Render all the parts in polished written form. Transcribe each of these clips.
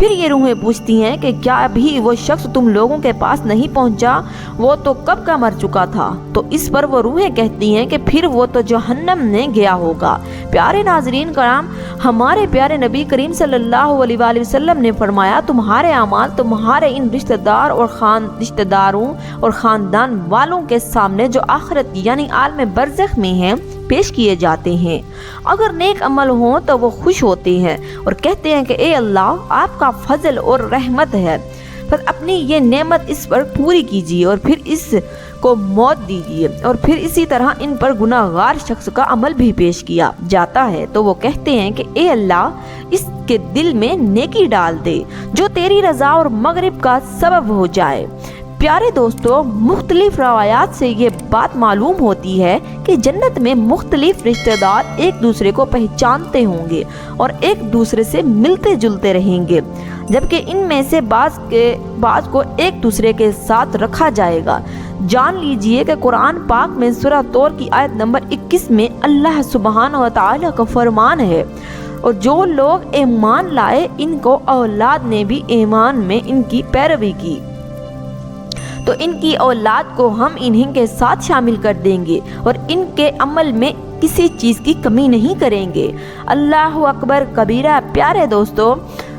پھر یہ روحیں پوچھتی ہیں کہ کیا ابھی وہ شخص تم لوگوں کے پاس نہیں پہنچا؟ وہ تو کب کا مر چکا تھا۔ تو اس پر وہ روحیں کہتی ہیں کہ پھر وہ تو جہنم میں گیا ہوگا۔ پیارے ناظرین کرام، ہمارے پیارے نبی کریم صلی اللہ علیہ وآلہ وسلم نے فرمایا تمہارے اعمال تمہارے ان رشتہ داروں اور خاندان والوں کے سامنے جو آخرت یعنی عالم برزخ میں ہیں پیش کیے جاتے ہیں۔ اگر نیک عمل ہوں تو وہ خوش ہوتے ہیں اور کہتے ہیں کہ اے اللہ، آپ کا فضل اور رحمت ہے، پس اپنی یہ نعمت اس پر پوری کیجیے اور پھر اس کو موت دیجیے۔ اور پھر اسی طرح ان پر گناہ گار شخص کا عمل بھی پیش کیا جاتا ہے تو وہ کہتے ہیں کہ اے اللہ، اس کے دل میں نیکی ڈال دے جو تیری رضا اور مغرب کا سبب ہو جائے۔ پیارے دوستو، مختلف روایات سے یہ بات معلوم ہوتی ہے کہ جنت میں مختلف رشتہ دار ایک دوسرے کو پہچانتے ہوں گے اور ایک دوسرے سے ملتے جلتے رہیں گے، جبکہ ان میں سے بعض کو ایک دوسرے کے ساتھ رکھا جائے گا۔ جان لیجئے کہ قرآن پاک میں سورہ طور کی آیت نمبر 21 میں اللہ سبحانہ و تعالی کا فرمان ہے، اور جو لوگ ایمان لائے ان کو اولاد نے بھی ایمان میں ان کی پیروی کی تو ان کی اولاد کو ہم انہیں کے ساتھ شامل کر دیں گے اور ان کے عمل میں کسی چیز کی کمی نہیں کریں گے۔ اللہ اکبر کبیرہ۔ پیارے دوستو،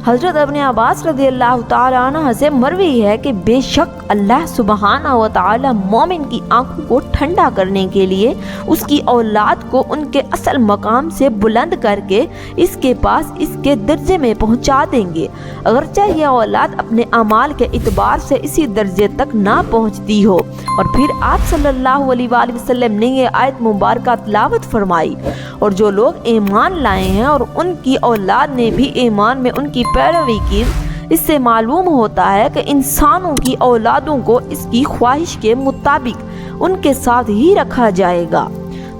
حضرت ابن عباس رضی اللہ تعالیٰ عنہ سے مروی ہے کہ بے شک اللہ سبحانہ و تعالی مومن کی آنکھوں کو ٹھنڈا کرنے کے لیے اس کی اولاد کو ان کے اصل مقام سے بلند کر کے اس کے پاس اس کے درجے میں پہنچا دیں گے، اگرچہ یہ اولاد اپنے اعمال کے اعتبار سے اسی درجے تک نہ پہنچتی ہو۔ اور پھر آپ صلی اللہ علیہ وآلہ وسلم نے یہ آیت مبارکہ تلاوت فرمائی، اور جو لوگ ایمان لائے ہیں اور ان کی اولاد نے بھی ایمان میں ان کی پیروی کی، اس سے معلوم ہوتا ہے کہ انسانوں کی اولادوں کو اس کی خواہش کے مطابق ان کے ساتھ ہی رکھا جائے گا۔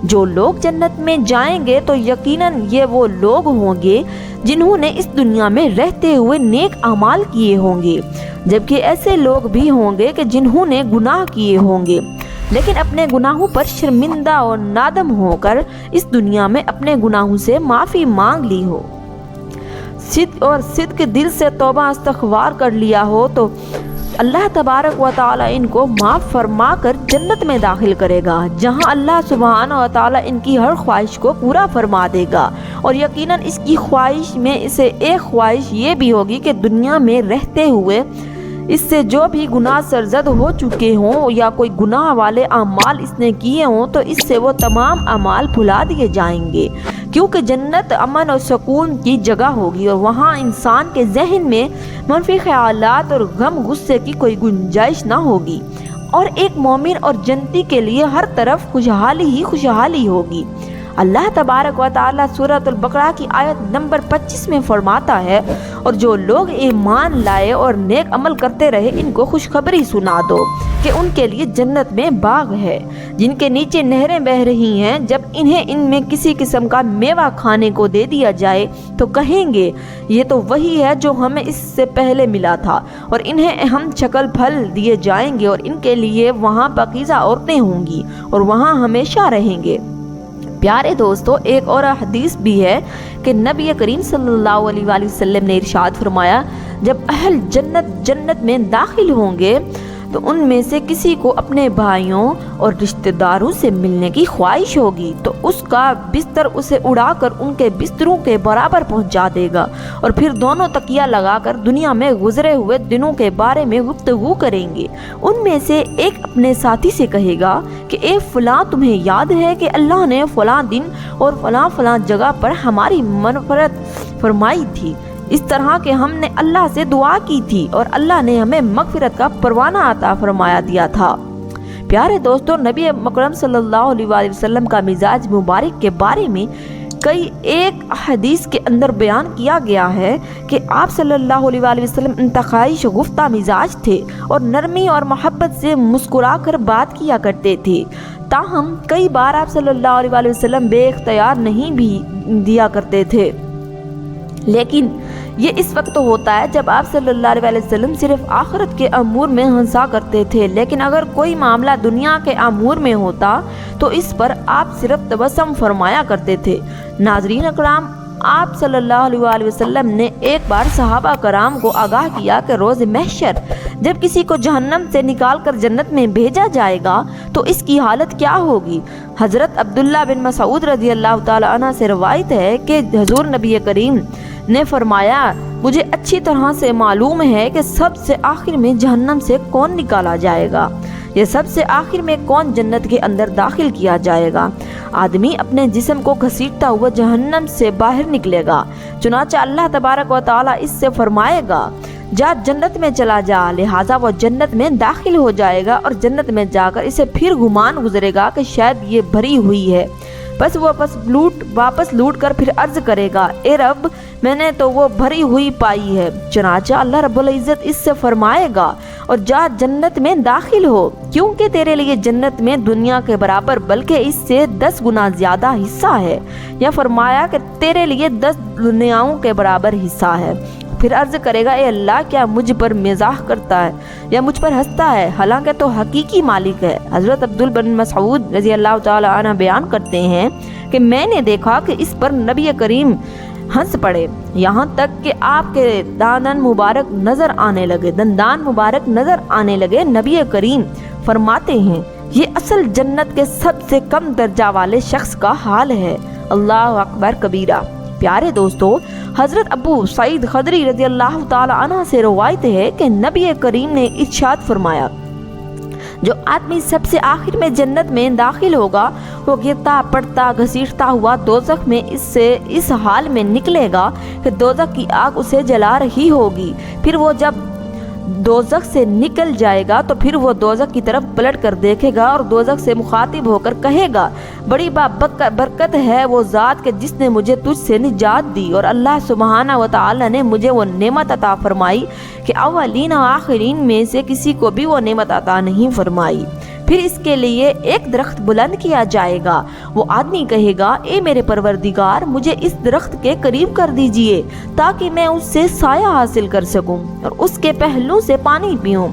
جو لوگ جنت میں جائیں گے تو یقیناً یہ وہ لوگ ہوں گے جنہوں نے اس دنیا میں رہتے ہوئے نیک اعمال کیے ہوں گے، جبکہ ایسے لوگ بھی ہوں گے کہ جنہوں نے گناہ کیے ہوں گے لیکن اپنے گناہوں پر شرمندہ اور نادم ہو کر اس دنیا میں اپنے گناہوں سے معافی مانگ لی ہو، صدق دل سے توبہ استغفار کر لیا ہو، تو اللہ تبارک و تعالی ان کو معاف فرما کر جنت میں داخل کرے گا، جہاں اللہ سبحانہ و تعالی ان کی ہر خواہش کو پورا فرما دے گا۔ اور یقیناً اس کی خواہش میں اسے ایک خواہش یہ بھی ہوگی کہ دنیا میں رہتے ہوئے اس سے جو بھی گناہ سرزد ہو چکے ہوں یا کوئی گناہ والے اعمال اس نے کیے ہوں تو اس سے وہ تمام اعمال بھلا دیے جائیں گے، کیونکہ جنت امن اور سکون کی جگہ ہوگی اور وہاں انسان کے ذہن میں منفی خیالات اور غم غصے کی کوئی گنجائش نہ ہوگی، اور ایک مومن اور جنتی کے لیے ہر طرف خوشحالی ہی خوشحالی ہوگی۔ اللہ تبارک و تعالی سورۃ البقرہ کی آیت نمبر 25 میں فرماتا ہے، اور جو لوگ ایمان لائے اور نیک عمل کرتے رہے ان کو خوشخبری سنا دو کہ ان کے لیے جنت میں باغ ہے جن کے نیچے نہریں بہہ رہی ہیں، جب انہیں ان میں کسی قسم کا میوہ کھانے کو دے دیا جائے تو کہیں گے یہ تو وہی ہے جو ہمیں اس سے پہلے ملا تھا، اور انہیں ہم شکل پھل دیے جائیں گے اور ان کے لیے وہاں پاکیزہ عورتیں ہوں گی اور وہاں ہمیشہ رہیں گے۔ پیارے دوستو، ایک اور حدیث بھی ہے کہ نبی کریم صلی اللہ علیہ وآلہ وسلم نے ارشاد فرمایا، جب اہل جنت میں داخل ہوں گے تو ان میں سے کسی کو اپنے بھائیوں اور رشتہ داروں سے ملنے کی خواہش ہوگی تو اس کا بستر اسے اڑا کر ان کے بستروں کے برابر پہنچا دے گا، اور پھر دونوں تکیہ لگا کر دنیا میں گزرے ہوئے دنوں کے بارے میں گفتگو کریں گے۔ ان میں سے ایک اپنے ساتھی سے کہے گا کہ اے فلاں، تمہیں یاد ہے کہ اللہ نے فلاں دن اور فلاں فلاں جگہ پر ہماری مغفرت فرمائی تھی، اس طرح کہ ہم نے اللہ سے دعا کی تھی اور اللہ نے ہمیں مغفرت کا پروانہ عطا فرمایا دیا تھا۔ پیارے دوستو، نبی مکرم صلی اللہ علیہ وآلہ وسلم کا مزاج مبارک کے بارے میں کئی ایک حدیث کے اندر بیان کیا گیا ہے کہ آپ صلی اللہ علیہ وآلہ وسلم انتہائی شگفتہ مزاج تھے اور نرمی اور محبت سے مسکرا کر بات کیا کرتے تھے، تاہم کئی بار آپ صلی اللہ علیہ وآلہ وسلم بے اختیار نہیں بھی دیا کرتے تھے، لیکن یہ اس وقت ہوتا ہے جب آپ صلی اللہ علیہ وسلم صرف آخرت کے امور میں ہنسا کرتے تھے، لیکن اگر کوئی معاملہ دنیا کے امور میں ہوتا تو اس پر آپ صرف تبسم فرمایا کرتے تھے۔ ناظرین اکرام، آپ صلی اللہ علیہ وسلم نے ایک بار صحابہ کرام کو آگاہ کیا کہ روز محشر جب کسی کو جہنم سے نکال کر جنت میں بھیجا جائے گا تو اس کی حالت کیا ہوگی۔ حضرت عبداللہ بن مسعود رضی اللہ تعالیٰ عنہ سے روایت ہے کہ حضور نبی کریم نے فرمایا، مجھے اچھی طرح سے معلوم ہے کہ سب سے آخر میں جہنم سے کون نکالا جائے گا، یہ سب سے آخر میں کون جنت کے اندر داخل کیا جائے گا۔ آدمی اپنے جسم کو گھسیٹتا ہوا جہنم سے باہر نکلے گا، چنانچہ اللہ تبارک و تعالیٰ اس سے فرمائے گا، جا جنت میں چلا جا، لہٰذا وہ جنت میں داخل ہو جائے گا اور جنت میں جا کر اسے پھر گمان گزرے گا کہ شاید یہ بھری ہوئی ہے، بس وہ واپس لوٹ کر پھر عرض کرے گا، اے رب میں نے تو وہ بھری ہوئی پائی ہے۔ چنانچہ اللہ رب العزت اس سے فرمائے گا، اور جا جنت میں داخل ہو، کیونکہ تیرے لیے جنت میں دنیا کے برابر بلکہ اس سے 10 گنا زیادہ حصہ ہے، یا فرمایا کہ تیرے لیے 10 دنیاؤں کے برابر حصہ ہے۔ پھر عرض کرے گا، اے اللہ کیا مجھ پر مزاح کرتا ہے یا مجھ پر ہنستا ہے، حالانکہ تو حقیقی مالک ہے۔ حضرت عبداللہ بن مسعود رضی اللہ تعالیٰ عنہ بیان کرتے ہیں کہ میں نے دیکھا کہ اس پر نبی کریم ہنس پڑے، یہاں تک کہ آپ کے دندان مبارک نظر آنے لگے۔ نبی کریم فرماتے ہیں، یہ اصل جنت کے سب سے کم درجہ والے شخص کا حال ہے۔ اللہ اکبر کبیرہ۔ پیارے دوستو، حضرت ابو سعید خدری رضی اللہ تعالی عنہ سے روایت ہے کہ نبی کریم نے ارشاد فرمایا، جو آدمی سب سے آخر میں جنت میں داخل ہوگا وہ گرتا پڑتا گھسیٹتا ہوا دوزخ میں اس حال میں نکلے گا کہ دوزخ کی آگ اسے جلا رہی ہوگی۔ پھر وہ جب دوزخ سے نکل جائے گا تو پھر وہ دوزخ کی طرف پلٹ کر دیکھے گا اور دوزخ سے مخاطب ہو کر کہے گا، بڑی برکت ہے وہ ذات کے جس نے مجھے تجھ سے نجات دی، اور اللہ سبحانہ و تعالی نے مجھے وہ نعمت عطا فرمائی کہ اولین و آخرین میں سے کسی کو بھی وہ نعمت عطا نہیں فرمائی۔ پھر اس کے لیے ایک درخت بلند کیا جائے گا، وہ آدمی کہے گا، اے میرے پروردگار مجھے اس درخت کے قریب کر دیجئے تاکہ میں اس سے سایہ حاصل کر سکوں اور اس کے پہلو سے پانی پیوں۔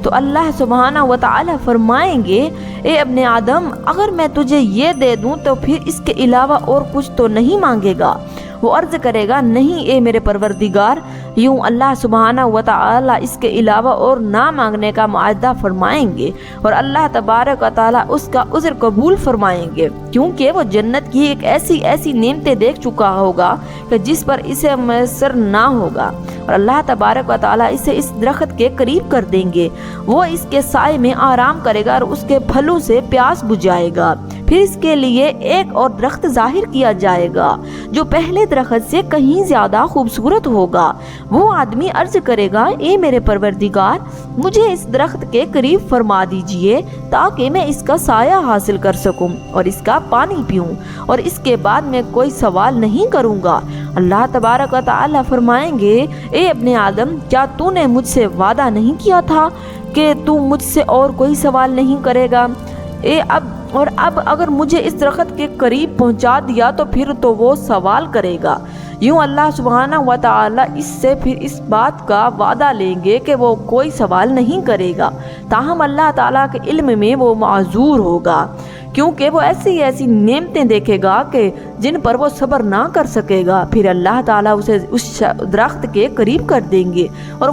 تو اللہ سبحانہ و تعالی فرمائیں گے، اے ابن آدم اگر میں تجھے یہ دے دوں تو پھر اس کے علاوہ اور کچھ تو نہیں مانگے گا؟ وہ عرض کرے گا، نہیں اے میرے پروردگار۔ یوں اللہ سبحانہ و تعالی اس کے علاوہ اور نہ مانگنے کا معاہدہ فرمائیں گے اور اللہ تبارک و تعالی اس کا عذر قبول فرمائیں گے، کیونکہ وہ جنت کی ایک ایسی نعمتیں دیکھ چکا ہوگا کہ جس پر اسے میسر نہ ہوگا، اور اللہ تبارک و تعالی اسے اس درخت کے قریب کر دیں گے، وہ اس کے سائے میں آرام کرے گا اور اس کے پھلوں سے پیاس بجھائے گا۔ پھر اس کے لیے ایک اور درخت ظاہر کیا جائے گا جو پہلے درخت سے کہیں زیادہ خوبصورت ہوگا۔ وہ آدمی عرض کرے گا، اے میرے پروردگار مجھے اس درخت کے قریب فرما دیجئے تاکہ میں اس کا سایہ حاصل کر سکوں اور اس کا پانی پیوں، اور اس کے بعد میں کوئی سوال نہیں کروں گا۔ اللہ تبارک و تعالی فرمائیں گے، اے ابن آدم کیا تو نے مجھ سے وعدہ نہیں کیا تھا کہ تو مجھ سے اور کوئی سوال نہیں کرے گا؟ اب اگر مجھے اس درخت کے قریب پہنچا دیا تو پھر تو وہ سوال کرے گا۔ یوں اللہ سبحانہ و تعالی اس سے پھر اس بات کا وعدہ لیں گے کہ وہ کوئی سوال نہیں کرے گا، تاہم اللہ تعالیٰ کے علم میں وہ معذور ہوگا، کیونکہ وہ ایسی نعمتیں دیکھے گا کہ جن پر وہ صبر نہ کر سکے گا۔ پھر اللہ تعالیٰ اسے اس درخت کے قریب کر دیں گے اور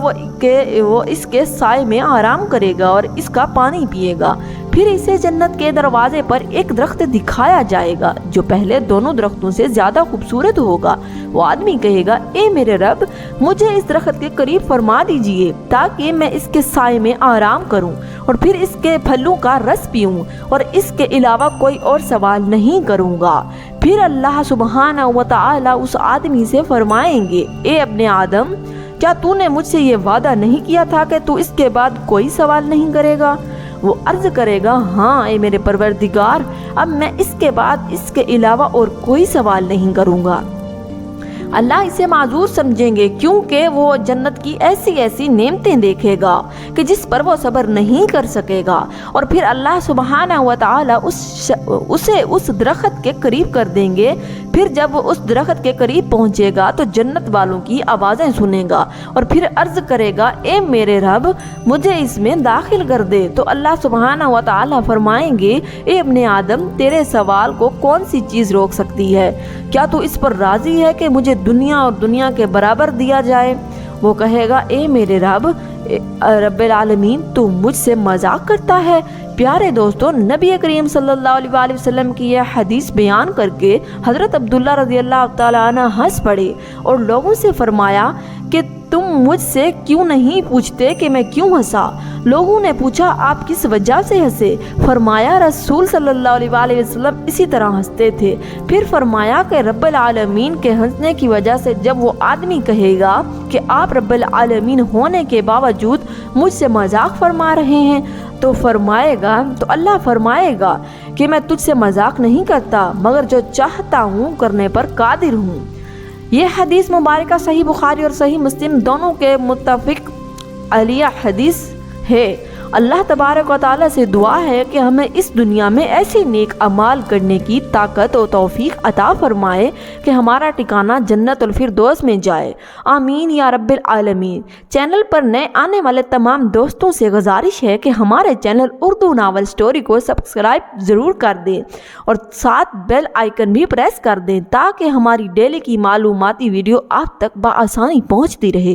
وہ اس کے سائے میں آرام کرے گا اور اس کا پانی پیے گا۔ پھر اسے جنت کے دروازے پر ایک درخت دکھایا جائے گا جو پہلے دونوں درختوں سے زیادہ خوبصورت ہوگا۔ وہ آدمی کہے گا، اے میرے رب مجھے اس درخت کے قریب فرما دیجئے تاکہ میں اس کے سائے میں آرام کروں اور پھر اس کے پھلوں کا رس پیوں اور اس کے علاوہ کوئی اور سوال نہیں کروں گا۔ پھر اللہ سبحانہ و تعالی اس آدمی سے فرمائیں گے، اے ابن آدم کیا تو نے مجھ سے یہ وعدہ نہیں کیا تھا کہ تو اس کے بعد کوئی سوال نہیں کرے گا؟ وہ عرض کرے گا، ہاں اے میرے پروردگار اب میں اس کے بعد اس کے علاوہ اور کوئی سوال نہیں کروں گا۔ اللہ اسے معذور سمجھیں گے کیونکہ وہ جنت کی ایسی نعمتیں دیکھے گا کہ جس پر وہ صبر نہیں کر سکے گا، اور پھر اللہ سبحانہ و تعالی اسے اس درخت کے قریب کر دیں گے۔ پھر جب وہ اس درخت کے قریب پہنچے گا تو جنت والوں کی آوازیں سنے گا اور پھر عرض کرے گا اے میرے رب مجھے اس میں داخل کر دے۔ تو اللہ سبحانہ و تعالی فرمائیں گے اے ابن آدم تیرے سوال کو کون سی چیز روک سکتی ہے؟ کیا تو اس پر راضی ہے کہ مجھے دنیا اور دنیا کے برابر دیا جائے؟ وہ کہے گا اے میرے رب العالمین تو مجھ سے مذاق کرتا ہے۔ پیارے دوستو، نبی کریم صلی اللہ علیہ وآلہ وسلم کی یہ حدیث بیان کر کے حضرت عبداللہ رضی اللہ تعالیٰ عنہ ہنس پڑے اور لوگوں سے فرمایا کہ تم مجھ سے کیوں نہیں پوچھتے کہ میں کیوں ہنسا؟ لوگوں نے پوچھا آپ کس وجہ سے ہنسے؟ فرمایا رسول صلی اللہ علیہ وآلہ وسلم اسی طرح ہنستے تھے۔ پھر فرمایا کہ رب العالمین کے ہنسنے کی وجہ سے جب وہ آدمی کہے گا کہ آپ رب العالمین ہونے کے باوجود مجھ سے مذاق فرما رہے ہیں تو اللہ فرمائے گا کہ میں تجھ سے مذاق نہیں کرتا مگر جو چاہتا ہوں کرنے پر قادر ہوں۔ یہ حدیث مبارکہ صحیح بخاری اور صحیح مسلم دونوں کے متفق علیہ حدیث ہے۔ اللہ تبارک و تعالیٰ سے دعا ہے کہ ہمیں اس دنیا میں ایسی نیک اعمال کرنے کی طاقت و توفیق عطا فرمائے کہ ہمارا ٹھکانہ جنت الفردوس میں جائے، آمین یا رب العالمین۔ چینل پر نئے آنے والے تمام دوستوں سے گزارش ہے کہ ہمارے چینل اردو ناول سٹوری کو سبسکرائب ضرور کر دیں اور ساتھ بیل آئیکن بھی پریس کر دیں تاکہ ہماری ڈیلی کی معلوماتی ویڈیو آپ تک بآسانی پہنچتی رہے۔